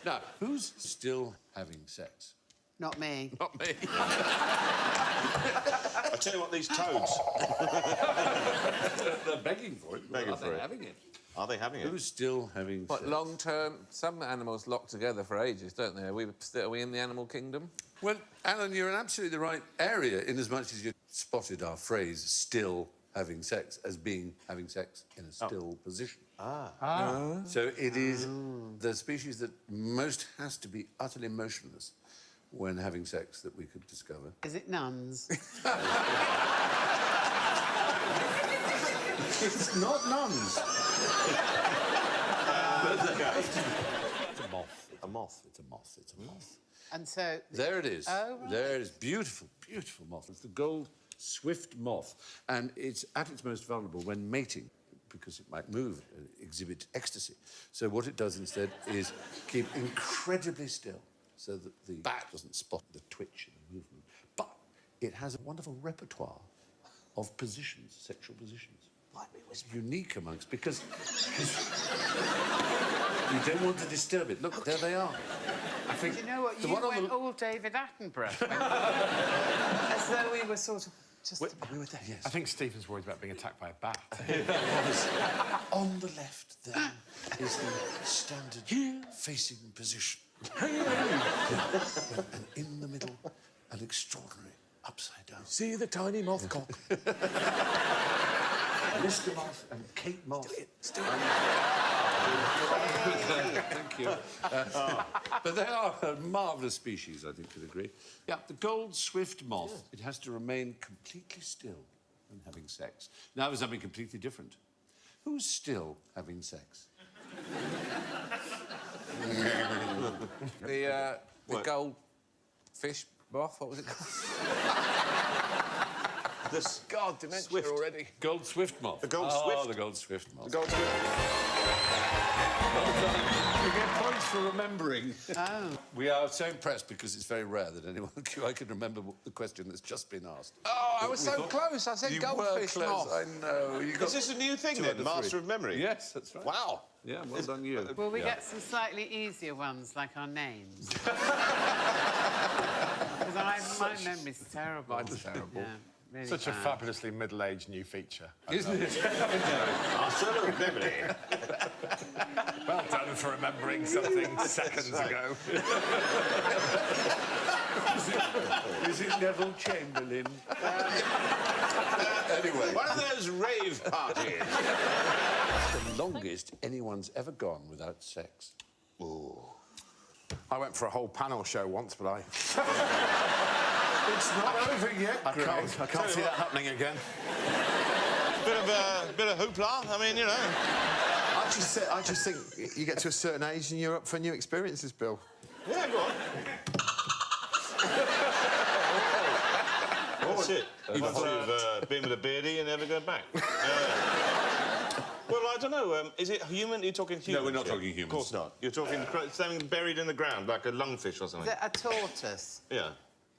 Now, who's still having sex? Not me. Not me. I tell you what, these toads. They're begging for it. Begging Are for they it. having it? Are they having it? Who's still having What, sex? long term? Some animals lock together for ages, don't they? Are we in the animal kingdom? Well, Alan, you're in absolutely the right area in as much as you spotted our phrase "still having sex" as being having sex in a still position. So it is the species that most has to be utterly motionless when having sex that we could discover. Is it nuns? It's not nuns. It's a moth. A moth. It's a moth. It's a moth. And so... There it is. Oh, right. There it is. Beautiful, beautiful moth. It's the gold swift moth. And it's at its most vulnerable when mating, because it might move and exhibit ecstasy. So what it does instead is keep incredibly still so that the bat doesn't spot the twitch and the movement. But it has a wonderful repertoire of positions, sexual positions. It's unique amongst, because you don't want to disturb it. Look, there they are. I think... Do you know what? the You one on went the... all David Attenborough. As though we were sort of just... We were there, yes. I think Stephen's worried about being attacked by a bat. On the left, there is the standard facing position. And in the middle, an extraordinary upside down. See the tiny moth cock. Mr. Moth and Kate Moth. Still. Thank you. But they are a marvellous species, I think you'd agree. Yeah, the gold swift moth, it has to remain completely still when having sex. Now there's something completely different. Who's still having sex? The goldfish moth, what was it called? This... God, dementia Swift. already. Gold swift moth. The gold Oh, swift. the gold swift moth. The gold swift. You get points for remembering. Oh. We are so impressed because it's very rare that anyone I could remember the question that's just been asked. Oh, I was so close. I said You goldfish were close, moth. I know. You got Is this a new thing, two then? out of Master three. of memory? Yes, that's right. Wow. Yeah, well done you. Will we Yeah. get some slightly easier ones, like our names? Because my memory's terrible. Mine's terrible. Yeah, really Such a bad. fabulously middle-aged new feature. Isn't it? Master of memory. Well done for remembering something seconds ago. Is it Neville Chamberlain? Anyway, One of those rave parties. the longest anyone's ever gone without sex. Ooh. I went for a whole panel show once, but It's not over yet, I can't see that happening again. Bit of hoopla. I mean, you know. I just think you get to a certain age and you're up for new experiences, Bill. Yeah, go on. That's it. Once you've been with a beardie, you never go back. Well, I don't know. Is it human? Are you talking humans? No, we're not here? talking humans. Of course not. You're talking something buried in the ground, like a lungfish or Is something. it a tortoise? Yeah.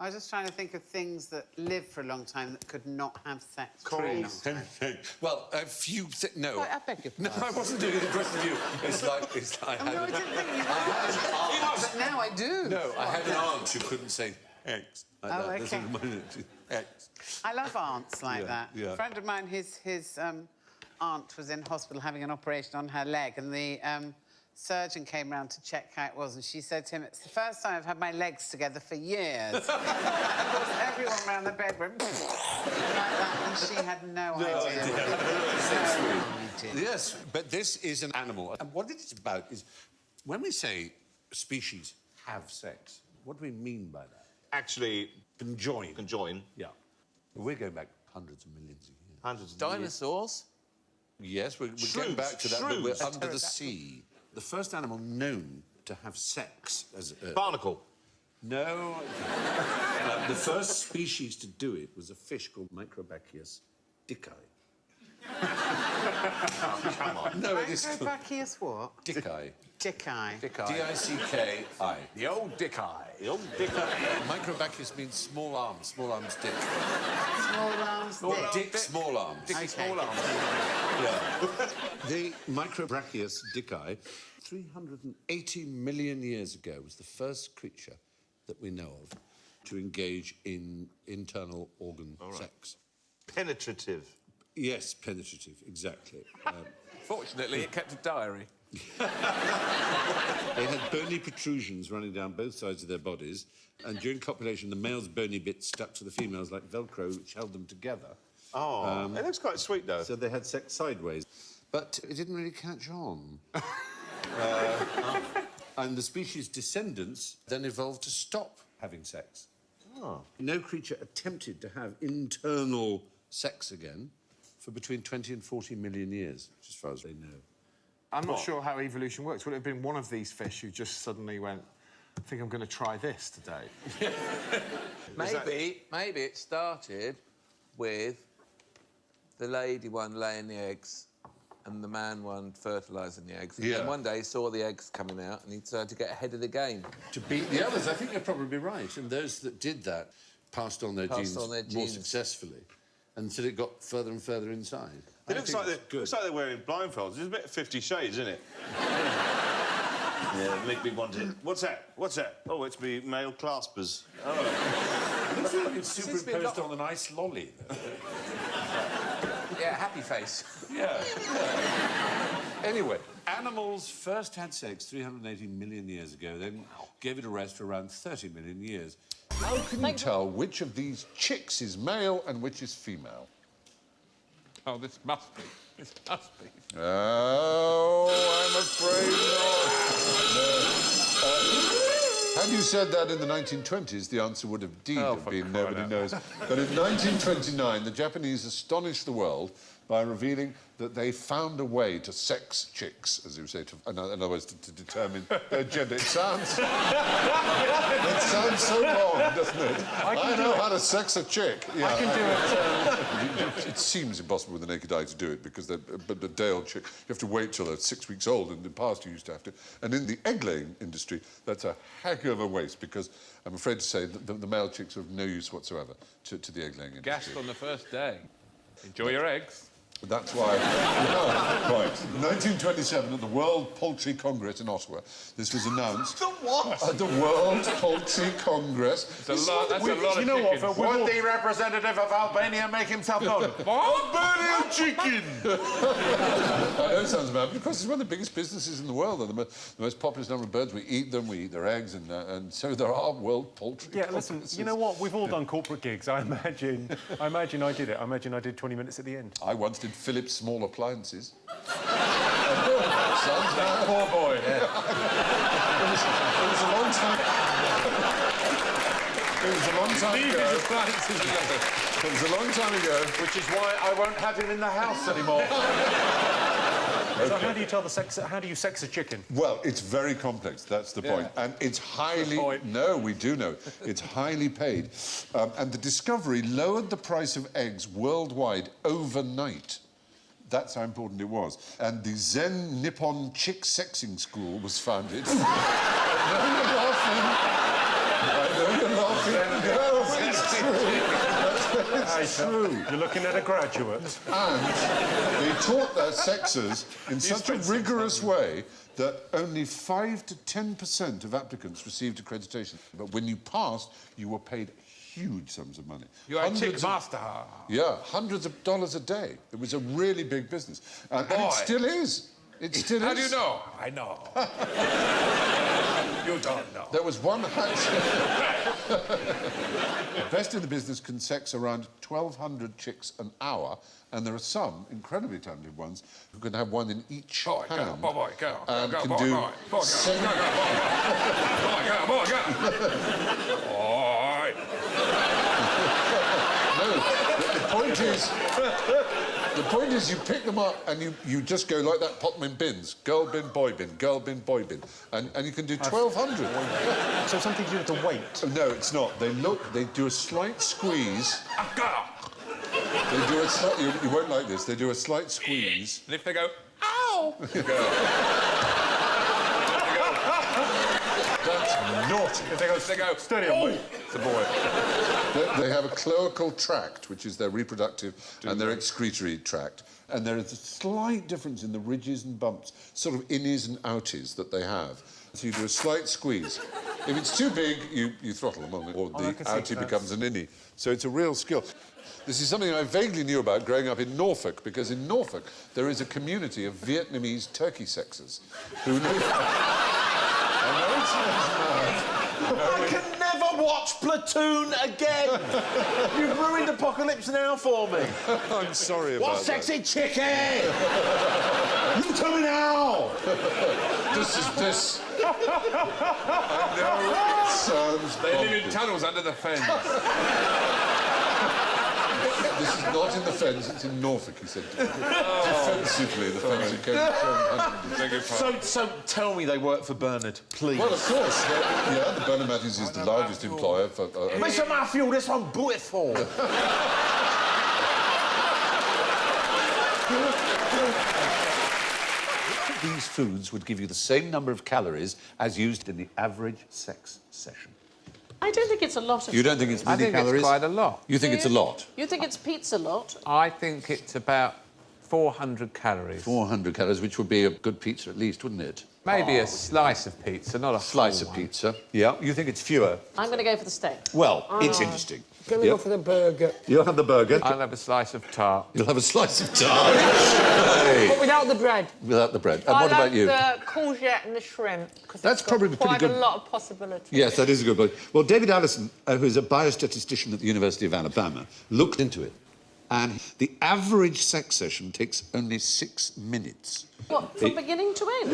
I was just trying to think of things that live for a long time that could not have sex. Corals. for a long time. Well, a few... No. I beg your No, pardon. I wasn't doing it aggressive to you. It's like I Oh, had... no, I didn't think you were. But now I do. No, I had an aunt who couldn't say X. Like Oh, that. This OK. is my- X. I love aunts like Yeah, that. yeah. A friend of mine, his aunt was in hospital having an operation on her leg, and the surgeon came round to check how it was, and she said to him, "It's the first time I've had my legs together for years." Of course, everyone round the bed went like that, and she had no idea. Yes, but this is an animal. And what it's about is, when we say species have sex, what do we mean by that? Actually, Conjoin. conjoin. Yeah. We're going back hundreds of millions of years. Hundreds of years. Dinosaurs? Yes, we're Shrews, getting back to that, but we're shrews. under the sea. The first animal known to have sex as a... Barnacle. No. The first species to do it was a fish called Microbachius dicki. Come on. No, it is... Microbachius what? Dicki. Dick-eye. D-I-C-K-I. The old dick eye. The old dick. Microbacchus means small arms dick. Small arms, dick. Dick, small arms. Dicky small arms. Yeah. The Microbrachius dicki, 380 million years ago, was the first creature that we know of to engage in internal organ sex. Penetrative. Yes, penetrative, exactly. Fortunately, it kept a diary. They had bony protrusions running down both sides of their bodies, and during copulation, the male's bony bits stuck to the females like Velcro, which held them together. Oh, it looks quite sweet, though. So they had sex sideways. But it didn't really catch on. And the species' descendants then evolved to stop having sex. Oh. No creature attempted to have internal sex again for between 20 and 40 million years, as far as they know. I'm not sure how evolution works. Would it have been one of these fish who just suddenly went, I think I'm going to try this today? Maybe it started with the lady one laying the eggs and the man one fertilising the eggs. And then one day he saw the eggs coming out and he decided to get ahead of the game. To beat the others, I think you're probably right. And those that did that passed on their genes more successfully until it got further and further inside. It looks like they're wearing blindfolds. It's a bit 50 Shades, isn't it? Yeah, make me want it. What's that? What's that? Oh, it's me male claspers. Oh. It looks like it's superimposed on an ice lolly. Yeah, happy face. Yeah. Anyway, animals first had sex 380 million years ago, then gave it a rest for around 30 million years. How can you tell which of these chicks is male and which is female? Oh, this must be. This must be. Oh, I'm afraid not. No. Had you said that in the 1920s, the answer would have indeed have been nobody knows. But in 1929, the Japanese astonished the world by revealing that they found a way to sex chicks, as you say, in other words, to determine their gender. It sounds so wrong, doesn't it? I know how to sex a chick. Yeah, I can do it. It seems impossible with the naked eye to do it because the day-old chick, you have to wait till they're 6 weeks old, and in the past you used to have to. And in the egg-laying industry, that's a heck of a waste because I'm afraid to say that the male chicks are of no use whatsoever to the egg-laying industry. Gassed on the first day. Enjoy your eggs. That's why... Right. 1927, at the World Poultry Congress in Ottawa, this was announced... The what? At the World Poultry Congress. That's a lot of chickens. You know what? Would the representative of Albania make himself known? Albanian chicken! I know it sounds bad, but of course it's one of the biggest businesses in the world. And the most populous number of birds. We eat them, we eat their eggs, and so there are World Poultry Listen, Conferences. you know what? We've all done corporate gigs. I imagine I did it. I imagine I did 20 minutes at the end. I once did Philips Small Appliances. Sounds bad. Poor boy. Yeah. It was a long time... It was a long time ago. It was a long time ago. Which is why I won't have him in the house anymore. So how do you tell the sex? How do you sex a chicken? Well, it's very complex. That's the point, and it's highly. No, we do know it's highly paid, and the discovery lowered the price of eggs worldwide overnight. That's how important it was. And the Zen Nippon Chick Sexing School was founded. No, you're laughing. I know you're laughing. No, it's true. It's true. You're looking at a graduate. And they taught their sexers in such a rigorous way that only 5 to 10% of applicants received accreditation. But when you passed, you were paid huge sums of money. You're a chick master. Yeah, hundreds of dollars a day. It was a really big business. And it still is. It still is. How do you know? I know. You don't know. There was one hatch. The best in the business can sex around 1,200 chicks an hour, and there are some incredibly talented ones who can have one in each hand. Boy, go. And Go, can boy, do boy, boy, seven... No, the point is you pick them up and you just go like that, pot them in bins. Girl bin, boy bin, girl bin, boy bin. And you can do 1,200. So something to do with the weight? No, it's not. They do a slight squeeze. They do a slight... You won't like this. They do a slight squeeze. And if they go, ow! Naughty. They go. Steady on, mate. It's a boy. They have a cloacal tract, which is their reproductive and their excretory tract. And there is a slight difference in the ridges and bumps, sort of innies and outies that they have. So you do a slight squeeze. If it's too big, you throttle them on it, or the outie becomes an innie. So it's a real skill. This is something I vaguely knew about growing up in Norfolk, because in Norfolk there is a community of Vietnamese turkey sexers who live... I know it sounds mad. I can never watch Platoon again. You've ruined Apocalypse Now for me. I'm sorry about What that. sexy chicken? You tell me now. This is this. I know it sounds They live in bonkers. tunnels under the fence. This is not in the fens, it's in Norfolk, he said. Defensively, the fens are going So tell me they work for Bernard, please. Well, of course. Yeah, the Bernard Matthews is the largest employer for... Mr. Matthew, this one beautiful. These foods would give you the same number of calories as used in the average sex session. I don't think it's a lot of... You don't think it's I many think calories? it's quite a lot. You think it's a lot? You think it's pizza lot? I think it's about 400 calories. 400 calories, which would be a good pizza at least, wouldn't it? Maybe a slice of pizza, not a Slice of pizza. Yeah. You think it's fewer? I'm going to go for the steak. Well, it's interesting. Can we go for the burger? You'll have the burger. I'll have a slice of tart. You'll have a slice of tart. Hey. But without the bread. Without the bread. And what about you? the courgette and the shrimp. 'Cause That's it's got probably pretty quite good. a lot of possibilities. Yes, that is a good point. Well, David Allison, who's a biostatistician at the University of Alabama, looked into it. And the average sex session takes only 6 minutes. What, from beginning to end?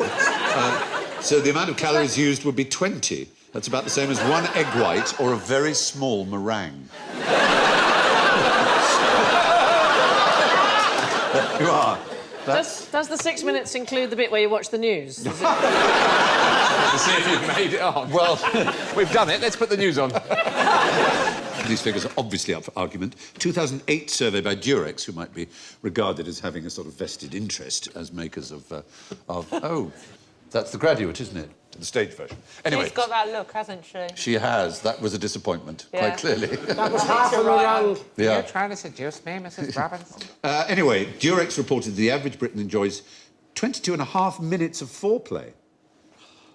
So the amount of calories used would be 20. That's about the same as one egg white or a very small meringue. You are. Does the 6 minutes include the bit where you watch the news? Is it... To see if you've made it on. Well, We've done it. Let's put the news on. these figures are obviously up for argument. 2008 survey by Durex, who might be regarded as having a sort of vested interest as makers of oh, that's The Graduate, isn't it? The stage version. Anyway. She's got that look, hasn't she? She has. That was a disappointment, quite clearly. That was half a meringue. Yeah. You're trying to seduce me, Mrs. Robbins? Anyway, Durex reported the average Briton enjoys 22.5 minutes of foreplay,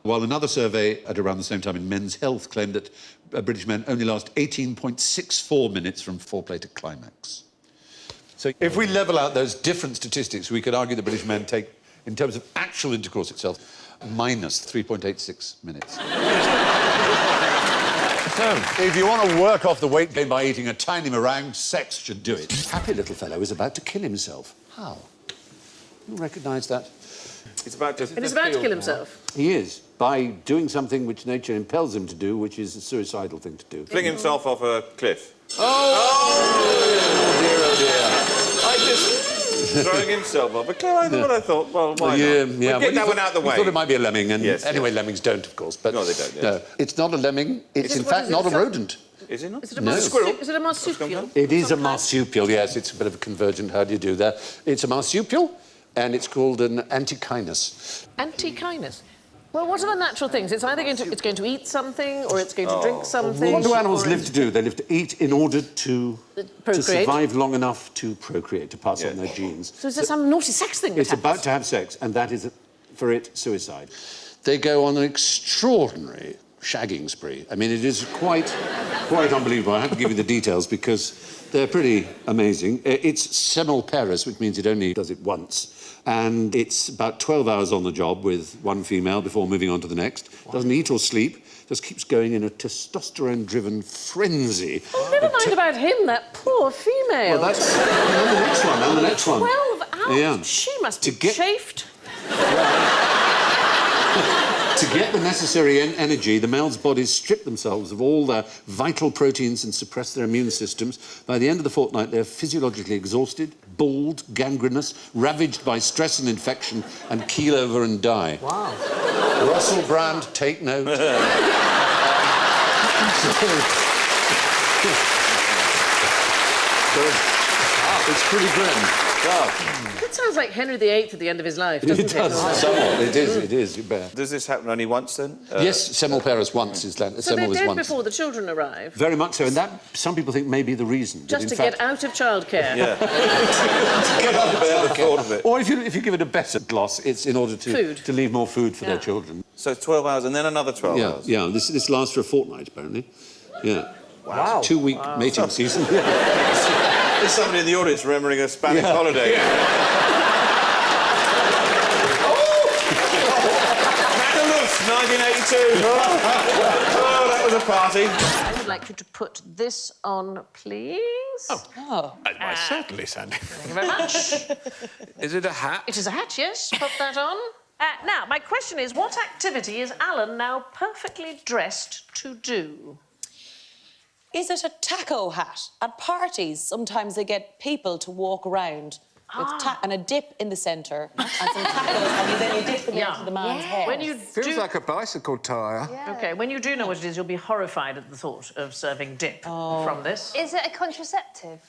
while another survey at around the same time in Men's Health claimed that British men only last 18.64 minutes from foreplay to climax. So if we level out those different statistics, we could argue that British men take, in terms of actual intercourse itself, minus 3.86 minutes. So, if you want to work off the weight gain by eating a tiny meringue, sex should do it. Happy little fellow is about to kill himself. How? You recognise that? It's about to... And he's about to kill himself. He is, by doing something which nature impels him to do, which is a suicidal thing to do. Fling himself off a cliff. Oh, dear, oh, dear. I just... throwing himself off a cliff. I thought, well, why not? Yeah, We'll get that one out of the way. We thought it might be a lemming, and Yes, anyway, yes. lemmings don't, of course. But No, they don't, yes. No, it's not a lemming. It's in What fact is it? not a rodent. Is it not? Is it a No. marsupial? Is it a marsupial? It is a marsupial, yes. It's a bit of a convergent. How do you do that? It's a marsupial, and it's called an Antichinus. Antichinus. Well, what are the natural things? It's either going to eat something, or it's going to drink something. What do animals or live to do? They live to eat in order to Procreate. survive long enough to procreate, to pass on their genes. So is there some naughty sex thing that It's about to have sex, and that is, for it, suicide. They go on an extraordinary shagging spree. I mean, it is quite unbelievable. I have to give you the details because they're pretty amazing. It's semmelparous, which means it only does it once. And it's about 12 hours on the job with one female before moving on to the next. Doesn't eat or sleep, just keeps going in a testosterone-driven frenzy. Oh, never mind about him, that poor female. Well, that's... on the next one, on the next one. 12 hours? Yeah. She must be To get- chafed. To get the necessary energy, the male's bodies strip themselves of all their vital proteins and suppress their immune systems. By the end of the fortnight, they're physiologically exhausted, bald, gangrenous, ravaged by stress and infection, and keel over and die. Wow. Russell Brand, take note. It's pretty grim. It sounds like Henry VIII at the end of his life, doesn't it? It does, somewhat. It is. You bear. Does this happen only once, then? Yes, semelparous once is So they're semel is dead once. before the children arrive, Very much so, and that some people think may be the reason. but just in to fact, get out of childcare. Yeah. Bear the thought of it. Or if you give it a better gloss, it's in order Food. to leave more food for their children. So 12 hours and then another 12 Yeah, hours? yeah. This lasts for a fortnight, apparently. Yeah. Wow. 2-week mating season. There's somebody in the audience remembering a Spanish holiday. Magaluf, 1982. Oh, that was a party. I would like you to put this on, please. Oh. Certainly, Sandy. Thank you very much. Is it a hat? It is a hat, yes. Put that on. Now, my question is, what activity is Alan now perfectly dressed to do? Is it a taco hat? At parties, sometimes they get people to walk around with and a dip in the centre and some tacos, and then you dip them into the man's hair. When you Feels like a bicycle tyre. OK, when you do know what it is, you'll be horrified at the thought of serving dip from this. Is it a contraceptive?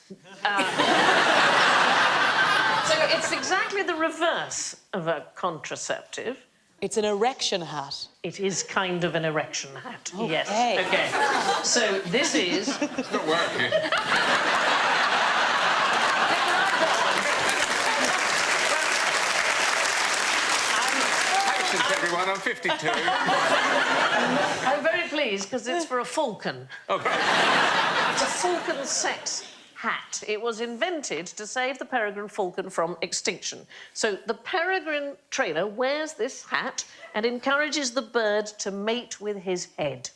So it's exactly the reverse of a contraceptive. It's an erection hat. It is kind of an erection hat, Okay. yes. OK. So this is... It's not working. Patience, everyone. I'm 52. I'm very pleased because it's for a falcon. Okay. It's a falcon sex hat. It was invented to save the peregrine falcon from extinction. So the peregrine trainer wears this hat and encourages the bird to mate with his head.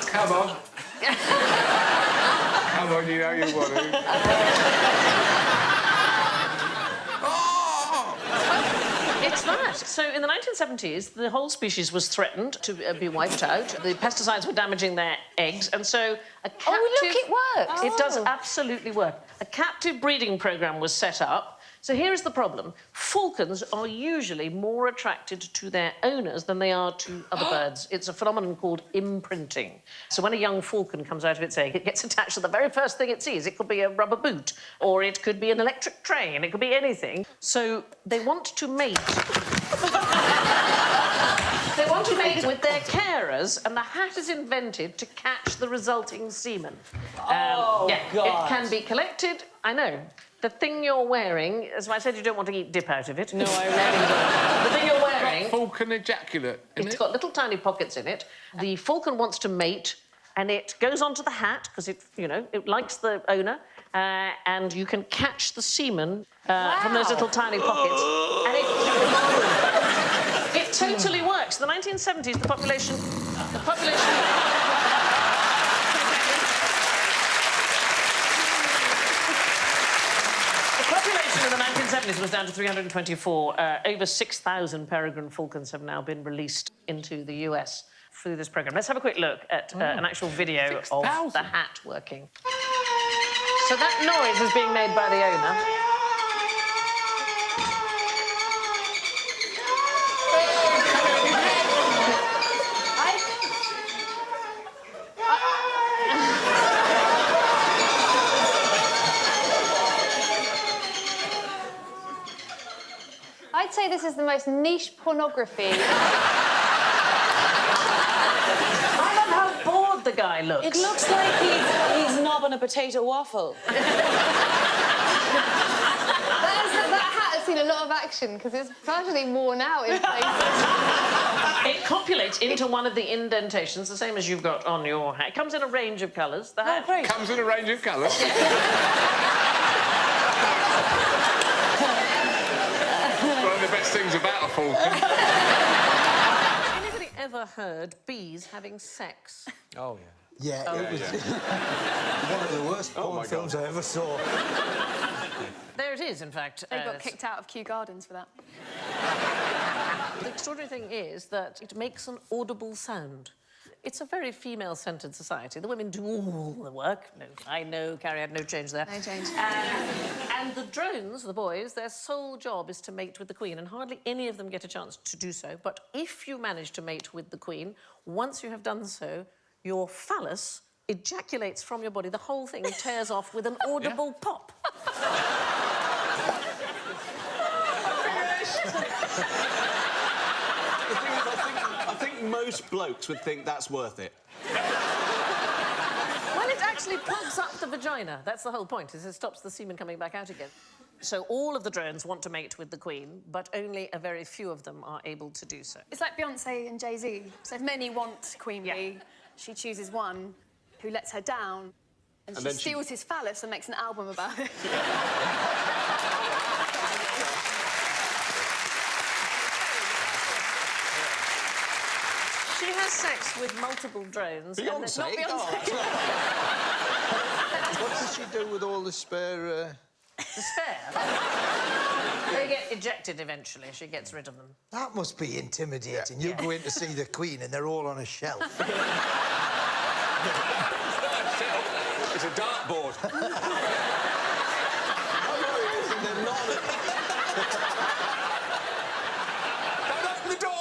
Come on. Come on, you know you want to. It's that. So in the 1970s, the whole species was threatened to be wiped out. The pesticides were damaging their eggs, and so a captive... Oh, look, it works. It does absolutely work. A captive breeding program was set up. So here is the problem. Falcons are usually more attracted to their owners than they are to other birds. It's a phenomenon called imprinting. So when a young falcon comes out of its egg, it gets attached to the very first thing it sees. It could be a rubber boot, or it could be an electric train, it could be anything. So they want to mate. They want to mate with their carers, and the hat is invented to catch the resulting semen. God. It can be collected, I know. The thing you're wearing, as I said, you don't want to eat dip out of it. No, I really don't. The thing you're wearing... Falcon ejaculate, It's got little tiny pockets in it. The falcon wants to mate, and it goes onto the hat, because it, you know, it likes the owner, and you can catch the semen from those little tiny pockets. And it totally works. In the 1970s, the population... The population in the 1970s was down to 324. Over 6,000 peregrine falcons have now been released into the US through this program. Let's have a quick look at an actual video of the hat working. So that noise is being made by the owner. I'd say this is the most niche pornography. I love how bored the guy looks. It looks like he's knobbing a potato waffle. That hat has seen a lot of action because it's gradually worn out in places. It copulates into one of the indentations, the same as you've got on your hat. It comes in a range of colours. The hat Comes in a range of colours. One of the best things about a falcon. Anybody ever heard bees having sex? Oh, Yeah, it was one of the worst porn films I ever saw. There it is, in fact. They got kicked out of Kew Gardens for that. The extraordinary thing is that it makes an audible sound. It's a very female-centred society. The women do all the work. No, I know, Carrie had no change there. No change. And the drones, the boys, their sole job is to mate with the queen, and hardly any of them get a chance to do so. But if you manage to mate with the queen, once you have done so, your phallus ejaculates from your body. The whole thing tears off with an audible pop. I think most blokes would think that's worth it. Well, it actually plugs up the vagina. That's the whole point, is it stops the semen coming back out again. So all of the drones want to mate with the Queen, but only a very few of them are able to do so. It's like Beyonce and Jay-Z. So if many want Queen Bee, she chooses one who lets her down, and she steals his phallus and makes an album about it. She has sex with multiple drones. Beyonce? Not Beyonce. What does she do with all the spare... The spare? They get ejected eventually. She gets rid of them. That must be intimidating. You go in to see the Queen and they're all on a shelf. It's a dartboard. Don't open the door!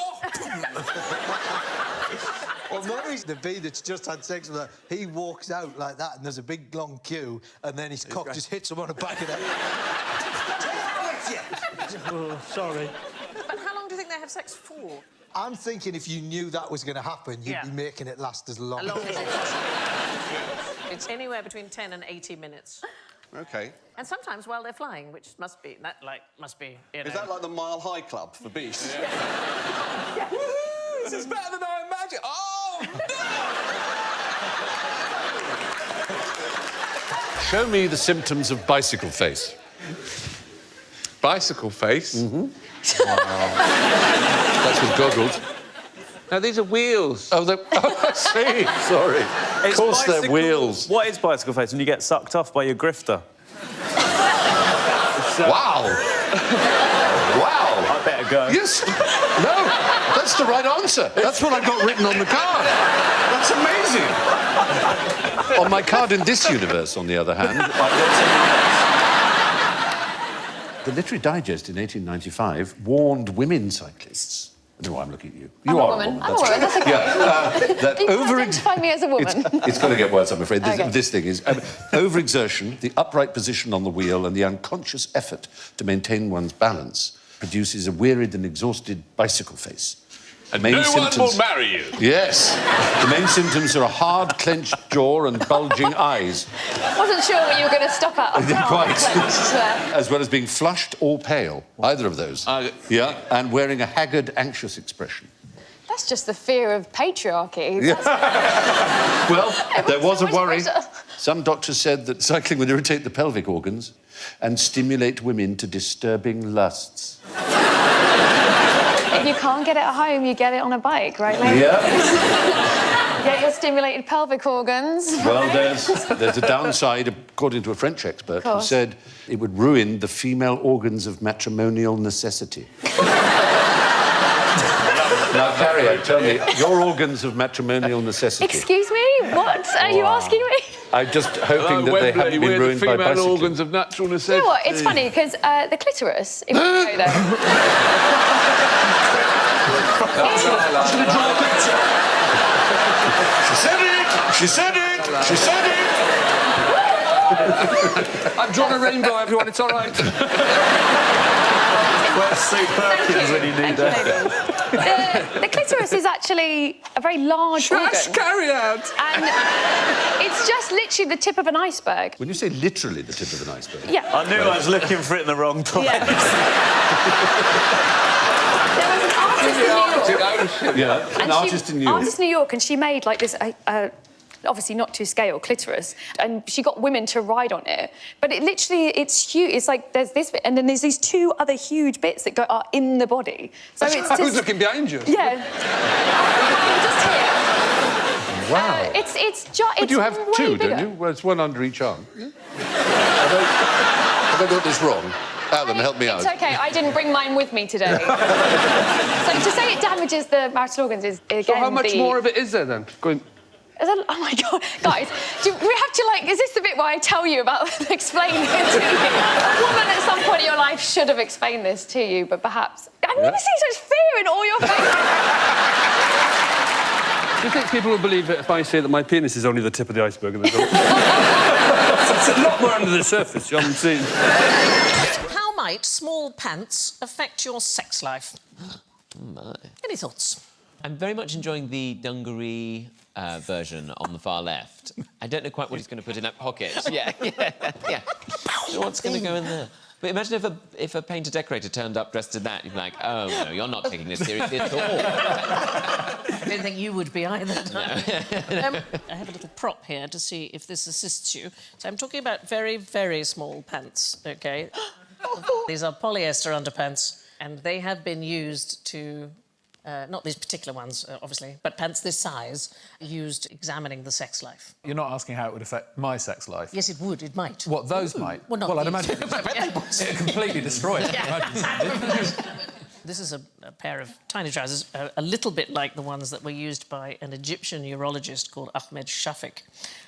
Well, Mary's the bee that's just had sex with her. He walks out like that, and there's a big long queue, and then his cock just hits him on the back of the head. Oh, sorry. But how long do you think they have sex for? I'm thinking if you knew that was going to happen, you'd be making it last as long. As long as it possibly. It's anywhere between 10 and 80 minutes. OK. And sometimes while they're flying, which must be, you know... Is that like the Mile High Club for beasts? Yeah. Woo! This is better than I imagined. Oh, no! Show me the symptoms of bicycle face. Bicycle face? Mm-hmm. Wow. That's with goggles. No, these are wheels. Oh, I see. Sorry. Of course they're wheels. What is bicycle face? When you get sucked off by your grifter? Wow. Wow. I better go. Yes. No, that's the right answer. That's what I got written on the card. That's amazing. On my card in this universe, on the other hand, the Literary Digest in 1895 warned women cyclists. No, I'm looking at you. You are a woman. I'm a woman, that's okay. That you can identify me as a woman. It's going to get worse, I'm afraid. Okay. This thing is overexertion, the upright position on the wheel, and the unconscious effort to maintain one's balance produces a wearied and exhausted bicycle face. And no one will marry you. Yes. The main symptoms are a hard, clenched jaw and bulging eyes. Wasn't sure what you were going to stop at. Quite. As well as being flushed or pale. Either of those. Yeah, and wearing a haggard, anxious expression. That's just the fear of patriarchy. Yeah. Well, there was a much worry. pressure. Some doctors said that cycling would irritate the pelvic organs and stimulate women to disturbing lusts. If you can't get it at home, you get it on a bike, right, mate? Yeah. Get your stimulated pelvic organs. Well, there's a downside, according to a French expert, who said it would ruin the female organs of matrimonial necessity. Now, Carrie, tell me, your organs of matrimonial necessity. Excuse me? What are you asking me? I'm just hoping that they haven't been ruined by bicycling. Female organs of natural necessity. You know what? It's funny, because the clitoris, if you go there... She said it! She said it! She said it! I've drawn a rainbow, everyone, it's all right. Where's Sue Perkins when you need her? The clitoris is actually a very large organ. Carry out! And it's just literally the tip of an iceberg. When you say literally the tip of an iceberg... Yeah. I knew I was looking for it in the wrong place. Yeah. There was an artist in New York. Yeah, an artist in New York. Artist in New York, and she made, like, this... obviously not to scale, clitoris, and she got women to ride on it. But it literally, it's huge. It's like there's this bit, and then there's these two other huge bits that are in the body. So it's just... Who's looking behind you? Yeah. Just here. Wow. It's But you have way two, bigger. don't you? Well, it's one under each arm. Have I got this wrong? Alan, help me out. It's OK, I didn't bring mine with me today. So to say it damages the marital organs is, again, So how much more of it is there, then? Oh, my God. Guys, do we have to, like... Is this the bit where I tell you about explaining it to you? A woman at some point in your life should have explained this to you, but perhaps... I've never seen such fear in all your faces. Do you think people will believe it if I say that my penis is only the tip of the iceberg and there's There's a lot more under the surface, John. How might small pants affect your sex life? My. Any thoughts? I'm very much enjoying the dungaree version on the far left. I don't know quite what he's going to put in that pocket. Yeah. So what's going to go in there? But imagine if a painter decorator turned up dressed in that, you'd be like, oh, no, you're not taking this seriously at all. I don't think you would be either. No. I have a little prop here to see if this assists you. So I'm talking about very, very small pants, OK? These are polyester underpants, and they have been used to... not these particular ones, obviously, but pants this size, used examining the sex life. You're not asking how it would affect my sex life? Yes, it would. It might. What, those might? Well, not I'd these. imagine it'd completely destroy it. This is a pair of tiny trousers, a little bit like the ones that were used by an Egyptian urologist called Ahmed Shafik.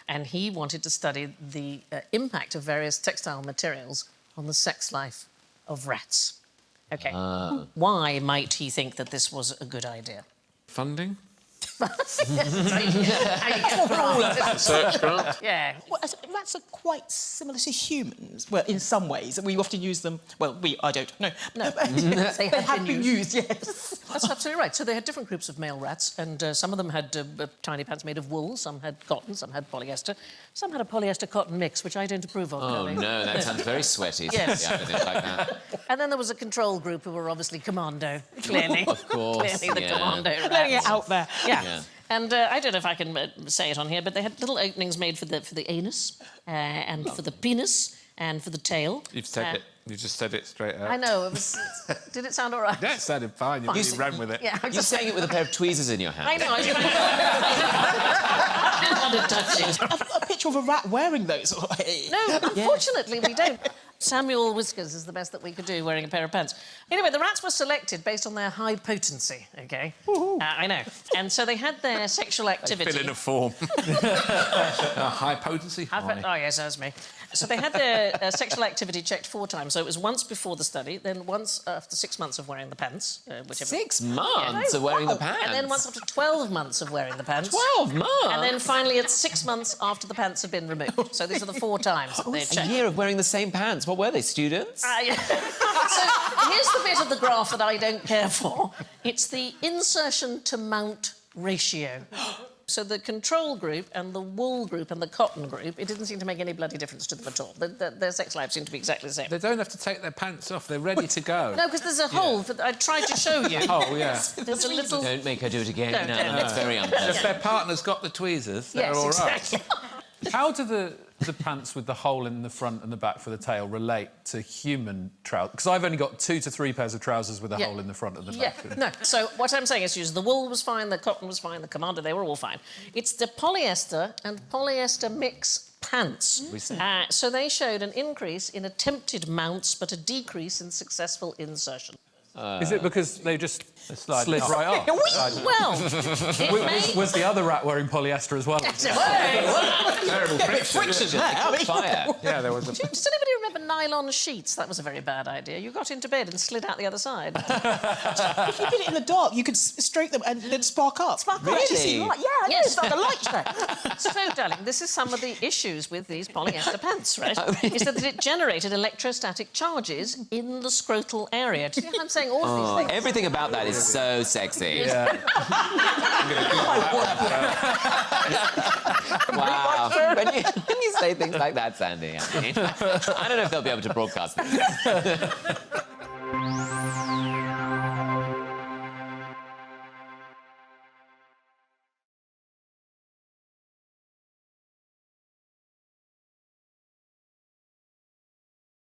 And he wanted to study the impact of various textile materials on the sex life of rats. OK. Why might he think that this was a good idea? Funding? Research grant. Yeah. Well, rats are quite similar to humans. Well, in some ways. We often use them... Well, I don't. No. They have been used, yes. That's absolutely right. So they had different groups of male rats, and some of them had tiny pants made of wool, some had cotton, some had polyester, some had a polyester-cotton mix, which I don't approve of. Oh, no, that sounds very sweaty. Yes. Yeah, I didn't like that. And then there was a control group who were obviously commando, clearly. Of course, Clearly the commando rats. Letting it out there. Yeah. And I don't know if I can say it on here, but they had little openings made for the anus and for the penis and for the tail. You've said it. You just said it straight out. I know. It was. Did it sound all right? Yeah, it sounded fine. You ran with it. Yeah, You're saying it with a pair of tweezers in your hand. I know. I didn't want to touch it. I've got a picture of a rat wearing those. No, unfortunately, we don't. Samuel Whiskers is the best that we could do wearing a pair of pants. Anyway, the rats were selected based on their high potency, OK? I know. And so they had their sexual activity... Fill in a form. High potency? Oh, yes, that was me. So they had their sexual activity checked 4 times. So it was once before the study, then once after 6 months of wearing the pants. Whichever... 6 months of wearing the pants? And then once after 12 months of wearing the pants. 12 months? And then finally at 6 months after the pants have been removed. So these are the 4 times that they checked. A year of wearing the same pants. What were they, students? So here's the bit of the graph that I don't care for. It's the insertion to mount ratio. So the control group and the wool group and the cotton group, it didn't seem to make any bloody difference to them at all. Their sex lives seemed to be exactly the same. They don't have to take their pants off. They're ready to go. No, because there's a hole. I tried to show you. Oh, yeah. There's a little... Don't make her do it again. No, That's very unpleasant. If their partner's got the tweezers, they're all right. Exactly. How do the pants with the hole in the front and the back for the tail relate to human trousers? Because I've only got 2 to 3 pairs of trousers with a hole in the front and the back. No. So what I'm saying is the wool was fine, the cotton was fine, the commando, they were all fine. It's the polyester and polyester mix pants. So they showed an increase in attempted mounts, but a decrease in successful insertion. Is it because they just slid right off? Well, was the other rat wearing polyester as well? Terrible friction. Fire. Yeah, there was a... Does anybody remember nylon sheets? That was a very bad idea. You got into bed and slid out the other side. If you did it in the dark, you could stroke them and they'd spark up. Spark up. Really? Yeah, yes. It's like a light show. So, darling, this is some of the issues with these polyester pants, right? Is that it generated electrostatic charges in the scrotal area. Do you see how I'm saying all of these things? Everything about that is so sexy. Yeah. Wow. When you say things like that, Sandy, I don't know if they'll be able to broadcast this.